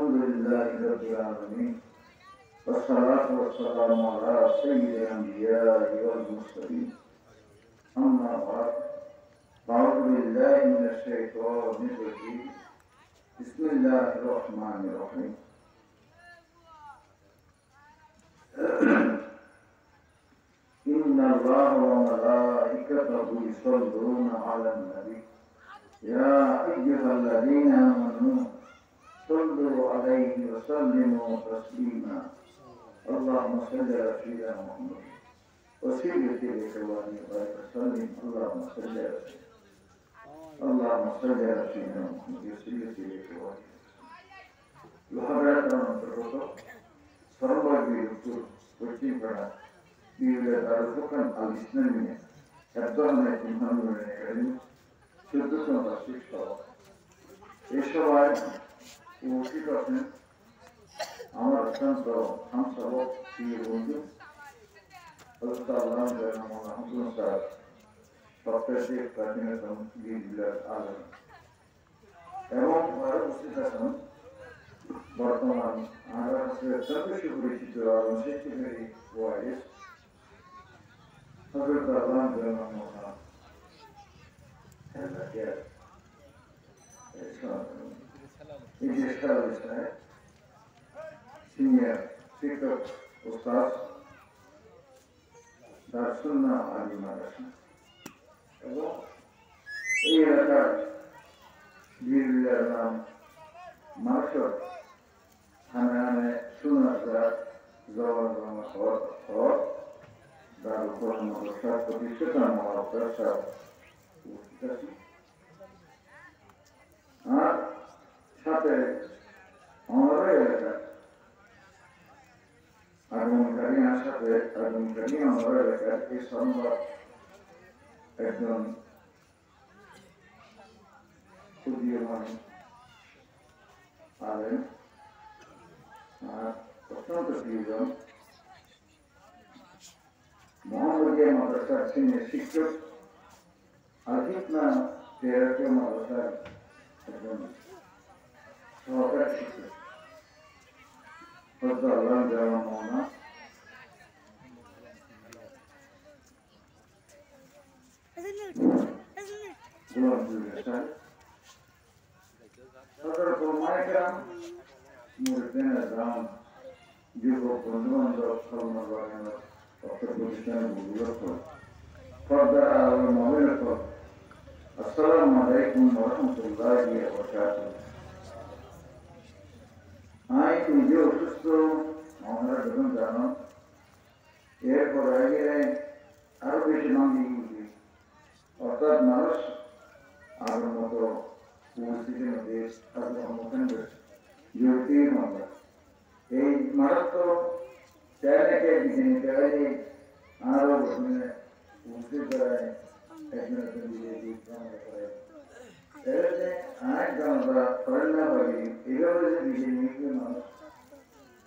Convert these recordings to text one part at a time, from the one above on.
الحمد لله رب العالمين والصلاة والسلام على سيد الأنبياء والمرسلين أما بعد أعوذ بالله من الشيطان الرجيم بسم الله الرحمن الرحيم إن الله وملائكته يصلون على النبي يا أيها الذين آمنوا صلوا عليه وسلموا تسليما اللهم صل على سيدنا محمد وسيلة الإخوان وسلم اللهم صل على سيدنا محمد وسيلة الإخوان يحرر أنفسهم صلوا بالرسول وكيفنا بيولاداركم الإسلامية أبدأنا إمام الكريم شدة ونصيب طبعا إيشوائي উপস্থিত আছেন আমার অত্যন্ত সংসবক প্রিয় বন্ধু এবং উপস্থিত আছেন বর্তমান আমার কাছে অত্যন্ত সুপরিচিত শিক্ষকের ওয়াইস হযরত আল্লাহ সিনিয়র শিক্ষক উস্তাদ দারসুন্না আলী মাদ্রাসা এবং এই এলাকার বীরবিলার নাম মার্শল থানায় সুনাজার জওয়ান হওয়ার দারুল কোরআন মাদ্রাসার প্রতিষ্ঠাতা মাদ্রাসা উপস্থিত আছি আর সাথে আমাদের এলাকার আগমনকারী সাথে আগমনকারী আমাদের এলাকার এই সংবাদ একজন উদীয়মান আলেম আর অত্যন্ত প্রিয়জন মোহাম্মদিয়া মাদ্রাসার সিনিয়র শিক্ষক আজিতনা তেরাকে মাদ্রাসার একজন সহকারী শিক্ষক হযরত আল্লাহ জাওয়ান মাওলানা সদর মাইকরাম মুরব্বিয়ান আজম যুবক বন্ধু-বান্ধব সর্বমঙ্গল অক্ষর প্রতিষ্ঠানের বুজুর্গ পর্দা আর মাওলানা আসসালামু আলাইকুম ওয়া রাহমাতুল্লাহি ওয়া বারাকাতুহু আমি নিজে অসুস্থ আমরা যখন জানো এরপর আগে আরো বেশি মাঙ্গি অর্থাৎ মানুষ আগের মতো পরিস্থিতির মধ্যে তাদের সম্মুখীন করেছে জটিল মামলা এই মারাত্মক চাইনাকে দিকে নিতে হয় আরো উপস্থিত করায় একজন বিজেপি করে আজ আমরা পড়না করি এভাবে বিজেপি মানুষ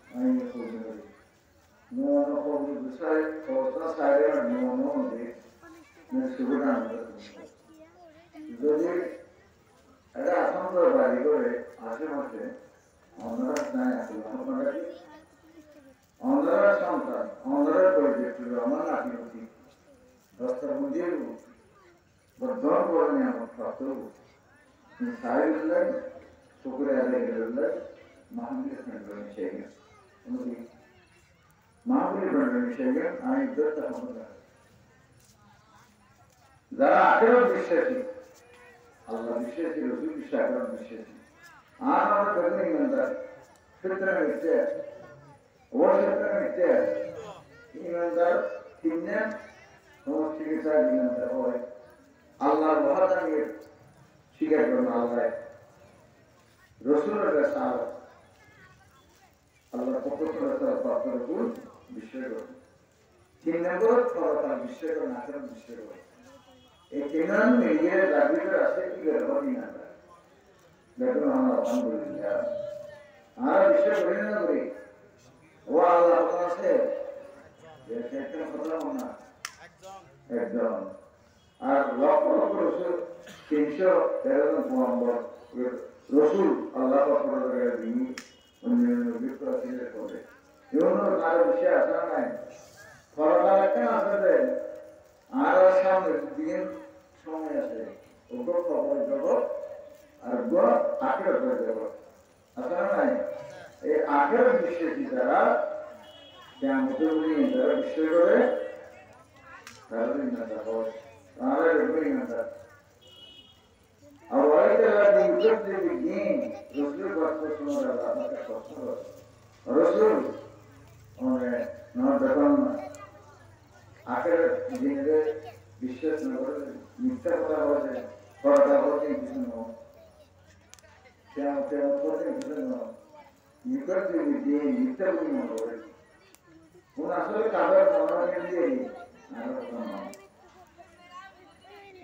আমি করতে পারি মন কবি বিষয় কথা সাইরে মন মধ্যে সুবিধা যদি এটা আসান্ত বাড়ি করে আশেপাশে অন্যরা নাই আসলে আপনারা কি অন্যরা সন্তান অন্যরা পরিচিত আমার নাতি নাতি দশটা বুঝিয়ে বর্ধমান করে নিয়ে আমার প্রাপ্ত সাহেব শুক্রে আদায় গেলেন মাহমুদ শেখেন মাহমুদ শেখেন আমি দশটা যারা আখেরাত বিশ্বাসী আল্লাহ বিশ্বাসী রসুল বিশ্বাস বিশ্বাসী আর আমরা ধরে ইমানদার ফিতরা মিথ্যে ও ফিতরা মিথ্যে ইমানদার তিনজন সমস্ত চিকিৎসা ইমানদার হয় আল্লাহর ওয়াদাকে স্বীকার করুন আল্লাহ রসুলের কাছে আল্লাহর পক্ষ থেকে প্রাপ্ত রসুল বিশ্বাস করুন তিন নম্বর তার বিশ্বাস করুন আখেরাত বিশ্বাস করুন এই তিনজন নিজের দাবিতে আছে কি করবো না দেখুন আমরা আলহামদুলিল্লাহ আর বিশ্বাস করি না করি ও আল্লাহ আছে একজন আর লক্ষ লক্ষ রসুল 313 জন রসুল আল্লাহ উন্নয়ন বিপ্লবীদের করে ইউনোর কারো বিষয় আসা নাই ফলাফল একটা আসলে আরো সামনে দিন সময় আছে ওগো খবর জগৎ আর গো আখের জগৎ আসা নাই এই আখের বিশ্বাসী যারা কেমন যারা বিশ্বাস করে তারা ইমানদার হয় তারা ইমানদার أولئك الذين يكذب بالدين رسول وصفهم رسول যখন আখের দিনের বিশ্বাস না করে মিথ্যা কথা বলে কথা বলতে কিছু নয় কেমন করতে কিছু নয় ইউকذب بالدين মিথ্যা বলি মনে করে কোন আসলে কাগজ মনে দিয়ে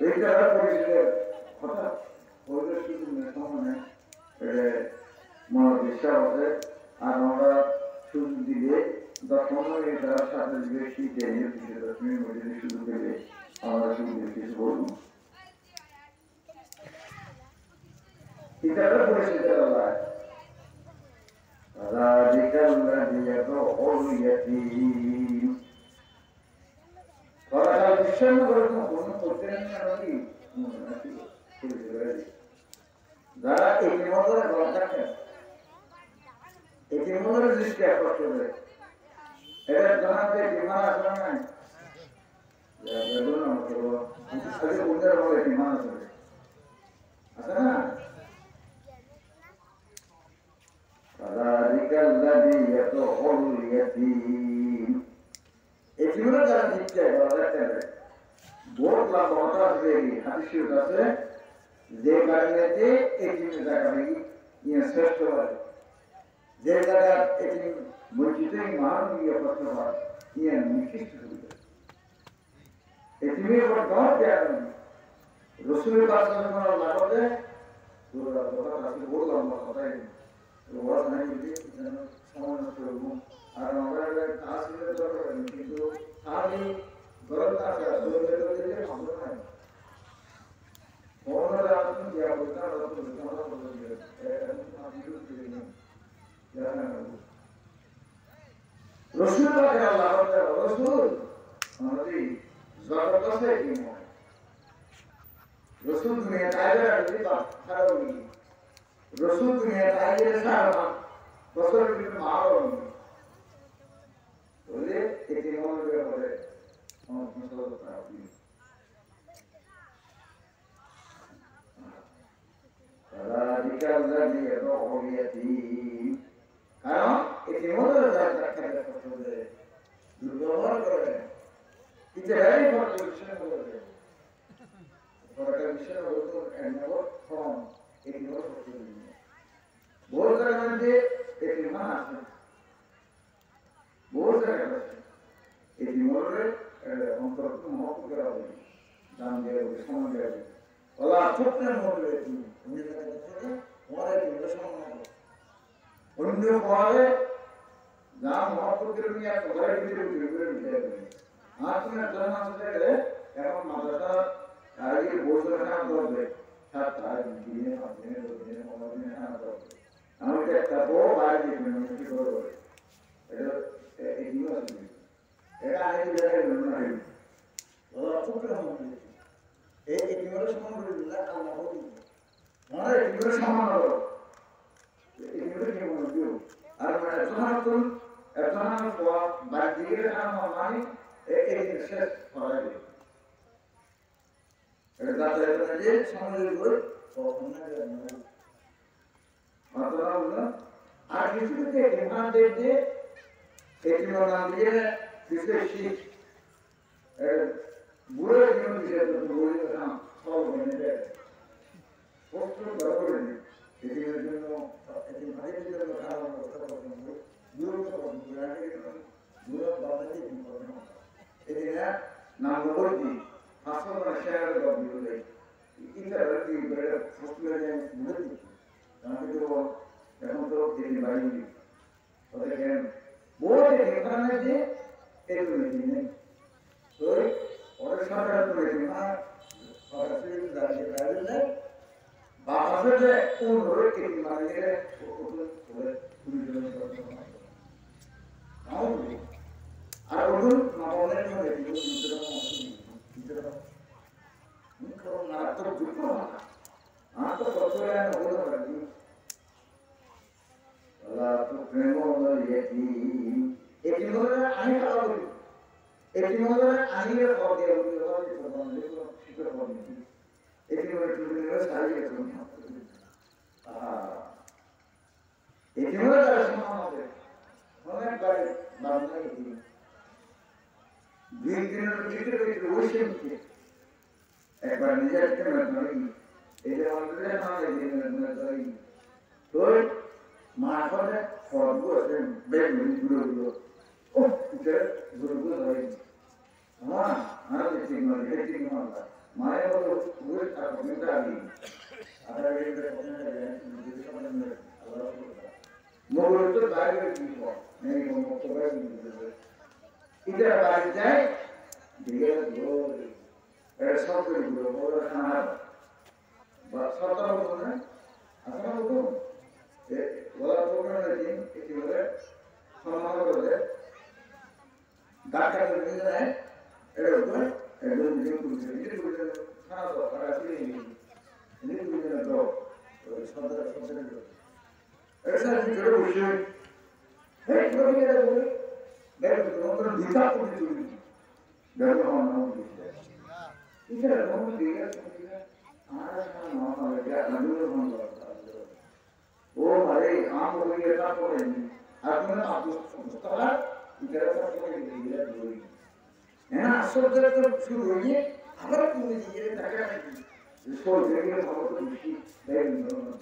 এইটা পরিচিতের কথা ওদের শুধু সামনে মনে বিশ্বাস আছে আর আমরা সুযোগ দিলে তখনই তারা সাথে বেশি ট্রেনের পিছিয়ে 10 মিনিট মধ্যে সুযোগ দেবে আমরা সুযোগ কিছু বলবো এটা পরিচিত আল্লাহ ذلك الذي يدعو اليتيم فلا تشن করতে কোনো করতে নেই যারা এই মধ্যে থাকে এই মধ্যে দৃষ্টি আকর্ষণ করে এর জানাতে বিমান আসলে নাই বেদনা করো আগে উন্নয়ন বলে বিমান আসলে আছে না ذلك الذي يدعو اليتيم এগুলো যারা দিচ্ছে বলাতে বহুত লাভ হতা দেবী হাদিসের কাছে যে কারণেতে এটিএম জায়গা নেই ইয়ে শ্রেষ্ঠ হয় যে জায়গা এটিএম বঞ্চিত মানবীয় করতে হয় ইয়ে নিশ্চিত হবে এটিএমের উপর দর দেওয়া রসুলের কাছে লাগবে পুরো কথা আছে বড় লম্বা কথাই ওরা নাই যে সমান করব আর আমরা কাজ করে দরকার কিন্তু আমি গরম কাজ আছে ওদের দিকে সম্ভব নাই ওনারা আপনি যা বলতা ওরা তো আমরা বলতে আমি দিই না জানা রসুল পাকের আল্লাহ রসুল আমাদের জগতে কি হয় রসুল দুনিয়া তাইলে রাখতে পারে খারাপ নেই রসুল দুনিয়া তাইলে সারা বছর কিন্তু মারো বলে এটি মনে করে আমার মশলা খারাপ নেই ذلك الذي يدعو اليتيم কারণ এটি মনে রাখতে হবে দুর্ব্যবহার করে এটা ভেরি ইম্পর্টেন্ট বিষয় বলে বড়টা বিষয় হলো এন্ডার ফর্ম এটি হলো সত্যি বলতে মানে এটি না আছে বলতে গেলে এটি মনে অন্তর্গত মহৎ করা হবে দান দেওয়া হবে সমান দেওয়া হবে ওলা ছোট্টের মধ্যে তুমি ওরা কিন্তু সমান অন্য পরে যা মহাপুরুষের নিয়ে ঘরের ভিতরে ঘুরে ঘুরে আপনার জন্ম আসলে এখন মাদ্রাসা আগে বছর খান করবে সাতটা দিনে 5 দিনে 2 দিনে 15 দিনে খান করবে আমি একটা বড় বাড়ি দিই কি করবো এটা এই নিউজ এটা আগে জায়গায় নয় ওরা ছোট হবে এই নিউজ সমান করে দিলা আল্লাহ বলি মানে নিউজ সমান হলো এই নিউজ কি বলবো আর মানে তখন বাড়ি দিয়ে খান মানে এই শেষ করা যায় এটা দাঁড়াতে যে সমাজের উপর তখন না মাত্রা হলো আর কিছু কিছু ইমান দিয়ে এটি নাম দিয়ে বিশেষ বুড়ো জীবন দিয়ে বুড়ো নাম সব বনে দেয় প্রশ্ন করে দিই এটির জন্য এটি ভাইয়ের জন্য কারণ কথা বলবো দূর দূর বাবাকে এটি নাম বলছি হাসপাতাল শেয়ার করবে এটা কি বলে হসপিটালে বুঝে দিচ্ছি আমি তো এখন তো তিনি বাড়ি ওদেরকে বলে এখানে যে এগুলো নেই তো ওদের সরকার করে দিই না ওরা সেই দাঁড়িয়ে দাঁড়িয়ে বাবা আসলে কোন ধরে কি মানে আর ওগুলো মামলের মধ্যে মারাত্মক দুঃখ আমার তো বছরে ওগুলো রাখি প্রেম এটি মনে আমি কথা বলি এটি মনে আনিয়ে পদে শিখে পদে এটি মনে সারিয়ে এটি মনে তার সমাজে অনেক বাড়ি বাংলা এটি দুই দিনের ভিতরে বসে নিচ্ছে একবার নিজের ধরি এই যে আমাদের ধরি তোর মা করে ফর্ম আছে বেগ গুলো ও গুলো ধরে হ্যাঁ আর দেখি মানে দেখি না মায়ের বলো গুলো আর কমিটা আলি আর এই যে মোগল তো বাইরে দিব নেই কোনো খবর নেই এটা বাইরে যায় দিয়ে ধরে এর সব গুলো বড় খানা বা সরকার বলতো না আপনারা বলতো ওরা প্রোগ্রাম দিন এটি বলে সম্মান করে ডাক্তার দিন যায় এর উপরে একদম দিন করছে এটা করে খানা তো আর আসলে নেই দিন করে দাও ওই সরকার ऐसा जरूर है है कभी ये बोले मैं तो दिखा को भी डर रहा हूं इधर हम दिया आरा ना ना लगा नंबर हम वो हमारे आम हो गई था को नहीं आपने आप मुस्तफा इधर का कोई दिया जोड़ी है ना असल तरह शुरू हुई है अगर तुमने ये तकरा इसको देखिए हम तो खुशी नहीं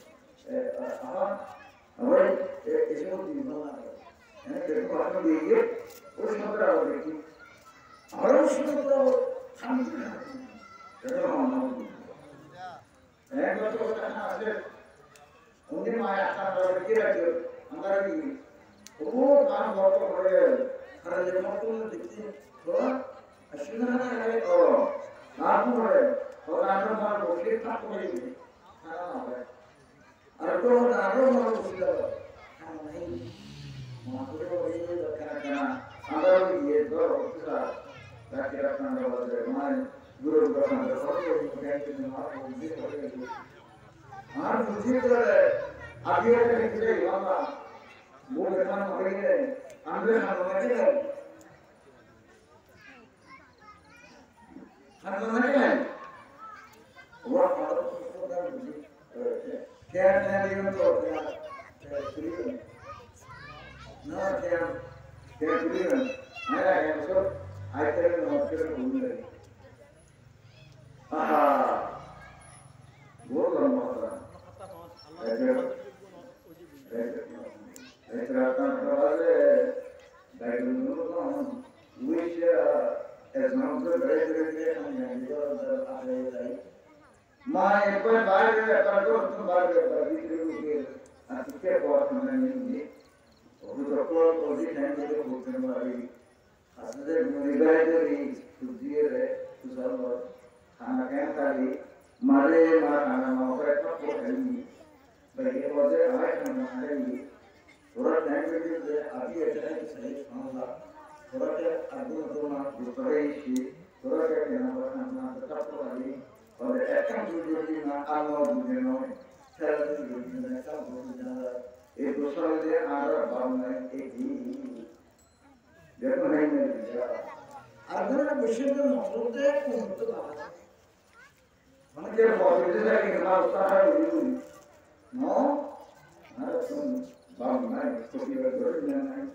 हमारे इसमें दिनों आ रहे हैं देखो आपने देखिए उस नंबर आ रही थी और उस नंबर हम देखो हम एक बार तो कहना है उन्हें माया का और किया जो हमारी वो काम बहुत बड़े हर जगह को दिखती तो अश्विना है और आप बड़े और आप हमारे बोले था कोई हां আর তো আরো মানুষ ছিল নাই মাত্র ওই দরকার আমরা গিয়ে ধর ওটা রাখি রাখনা বলে মানে গুরু দোকান সরকার ব্যাংকে না বুঝে করে আর বুঝে করে আগে থেকে আমরা বলে কাম করে আমরা হাতে গেল হাতে গেল ওরা কথা কথা বুঝে क्या नहीं तो ना क्या क्लियर मेरा है सो आई तेरे नोट के भूल गई आहा वो लंबा था ऐसे रात में वाले डायग्राम को हम विश एज नाउ तो बड़े बड़े हम जानेंगे तो आगे जाए मां एक बार बाहर गया कर दो तुम बाहर गया कर दी के अच्छे बहुत नहीं वो तो को भी नहीं दे बोलने वाली असले निगाह तेरी तुझे रे तू सब खाना क्या खाली मारे मां खाना मारे का को नहीं भाई ये वजह है खाना नहीं थोड़ा टाइम दे अभी ऐसा है सही खाना थोड़ा के आदमी तो ना दूसरे ही थोड़ा के ना खाना तब तो वाली और ऐसा जो ना आलो बुझनो चल जो ना सब बुझना एक दूसरे से आरा भावना एक ही देखो नहीं मिल अगर विषय में मतलब है कौन तो बात हम के पॉजिटिव है कि ना उसका है नो ना तुम भावना इसको भी जरूर नहीं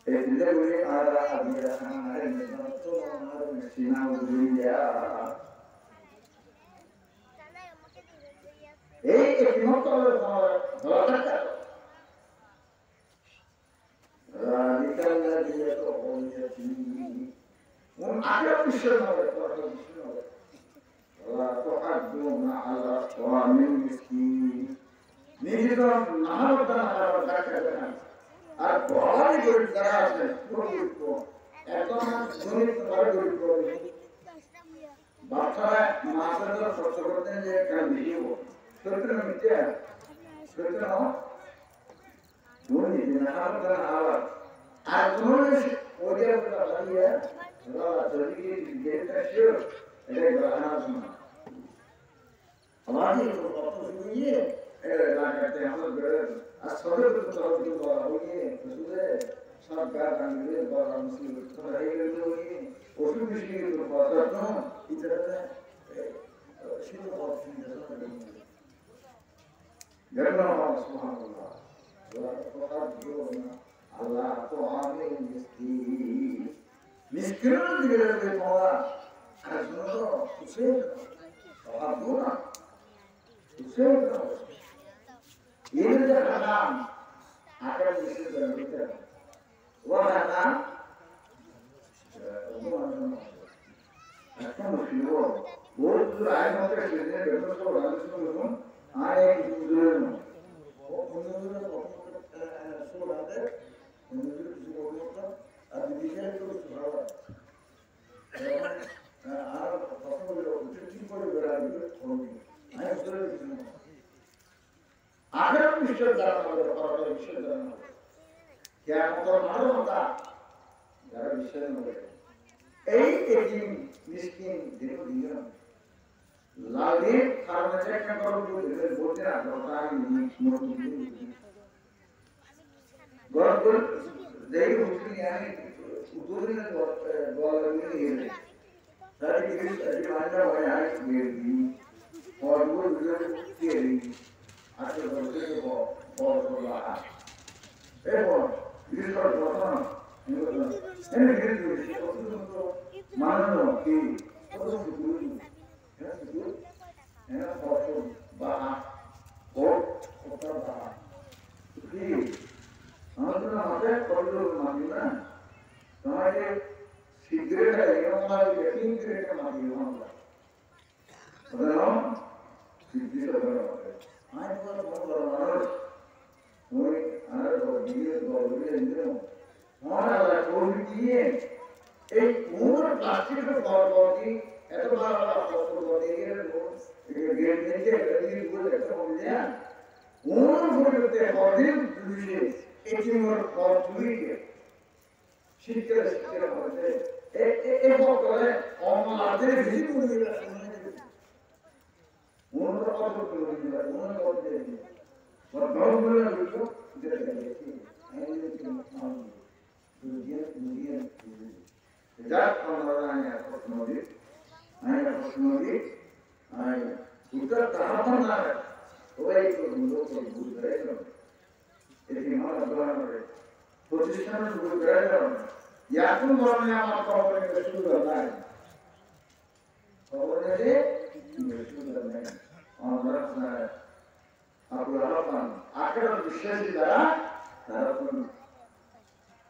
एक दिन मुझे आरा अभी रखना है मैं तो हमारे सीना उड़िया एक नोट और राधिका दिए तो होने थी उन आगे विषय में तो अद्दुना अला स्वामी मिस्कीन निहितो नाहवता नाहवता करना और बहुत गुरु दराज है गुरु को एकदम गुरु गुरु को बात है मास्टर तो सोच करते हैं ये कर नहीं हो সত্য না মিথ্যা? সত্য না? দুর্নীতি না হারাম আবার আর কোন ওদের কথা বলিয়া যদি যেটা শিওর এটা গ্রহণ না हमारी बातों से ये ना कहते हैं हम लोग अस्पताल में तो हम लोग होंगे दूसरे सब क्या करने और हम से तो रहेंगे होंगे उसी मुश्किल को बात ना इस तरह से शुरू बात नहीं करना गरना सुभान अल्लाह अल्लाह तो आमीन मिस्किन दिले में मौला सुनो उसे आप बोला ini terkadang akan disebut dengan wahana akan mestiwa बहुत आए होते हैं जिन्हें बेहतर तो राजस्थान में लोग आए दूसरे में वो उन्होंने सो राते उन्होंने किसी को बोला अब विषय तो सुधारा आर फसल लोग किसी को बेरा दिए होंगे आए दूसरे आखिर विषय जाना होगा और विषय जाना होगा क्या मतलब मालूम होता जरा विषय में होगा एक मिस्किन दिनों दिन लागे खाने का करो जो इधर बोलते हैं होता है नहीं गौर देख मुश्किल यानी दूसरी ने गौर नहीं है सारी चीजें मानना हो यार मेरी और वो इधर के आगे बढ़ते हो और बोला ए वो इधर बोलता ना मैंने इधर मानो कि वो दूसरी है और बाहर और ऊपर बाहर कि हम तो हमारे कॉलेज में मालूम है हमारे सिगरेट है ये हमारे यकीन सिगरेट का मालूम है बताओ सिगरेट का आए बोलो वो आरे बोलिए इंद्र हमारा कोई किए एक पूरा प्लास्टिक का बॉडी এত ভালো ফটো বডি এর গেট থেকে গলি গুলো একটা হয়ে যায় ওর ফটোতে বডি দুইয়ে একই মোর দুইয়ে শিখতে হবে এই ফটোতে আমাদের ভিডিও গুলো ওর ফটো গুলো দিলে ওর ফটো দিলে ওর ভাবগুলো লিখো যেটা দেখি আমি দুনিয়া যা আমরা না ফটো নদী आया प्रश्नों आया उत्तर कहाँ पर ना है तो वही तो मुझे तो भूल गए ना इतनी हमारा दोबारा पड़े पोजीशन में भूल गए ना या तो बोलने आप कॉपरे में शुरू करना है कॉपरे से शुरू करना है और रखना है आप लोग आकर विशेष दिला तारतम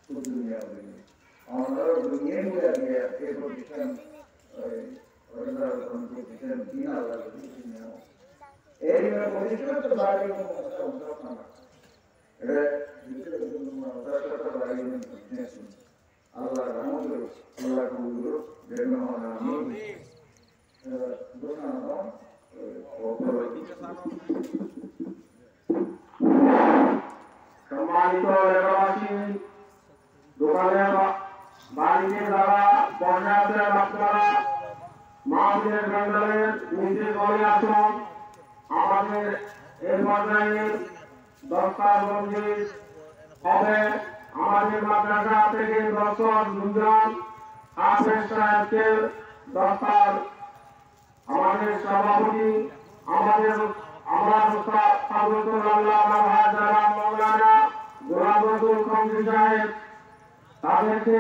कुछ दुनिया में और दुनिया में आ गया एक पोजीशन और कंपटीशन तीन अलग है एक में पोजीशन तो बारी में होता है ये दूसरे में राष्ट्र का बारी में पोजीशन अल्लाह रहमत अल्लाह को गुरु देना होना आमीन दोनों ना সম্মানিত এলাকাবাসী দোকানের বাড়িতে যারা বন্যাতে আপনারা মাহফিলের প্যান্ডেলের নিচে চলে আসুন আমাদের এই পর্যায়ে দস্তারবন্দি হবে আমাদের মাদ্রাসা থেকে 10 জন হাফেজ সাহেবকে দস্তার আমাদের সভাপতি আমরা উস্তাদ আব্দুল আল্লাহ হাজারাম মাওলানা গোলামুল কমরি সাহেব তাদেরকে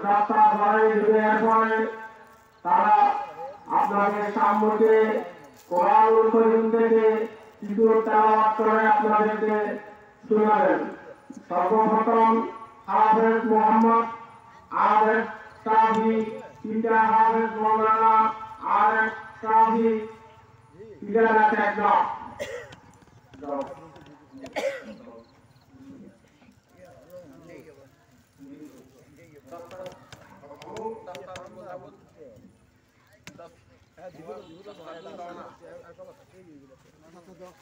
রাস্তা ধরে দেওয়ার পরে তারা আপনাদের সামনে কোরআনুল কারীম থেকে কিছু তেলাওয়াত করে আপনাদেরকে শোনাবেন সর্বপ্রথম হাফেজ মোহাম্মদ আরেফ সাহি তিনটা হাফেজ মাওলানা আরেফ সাহি তিনটা একদম Allah,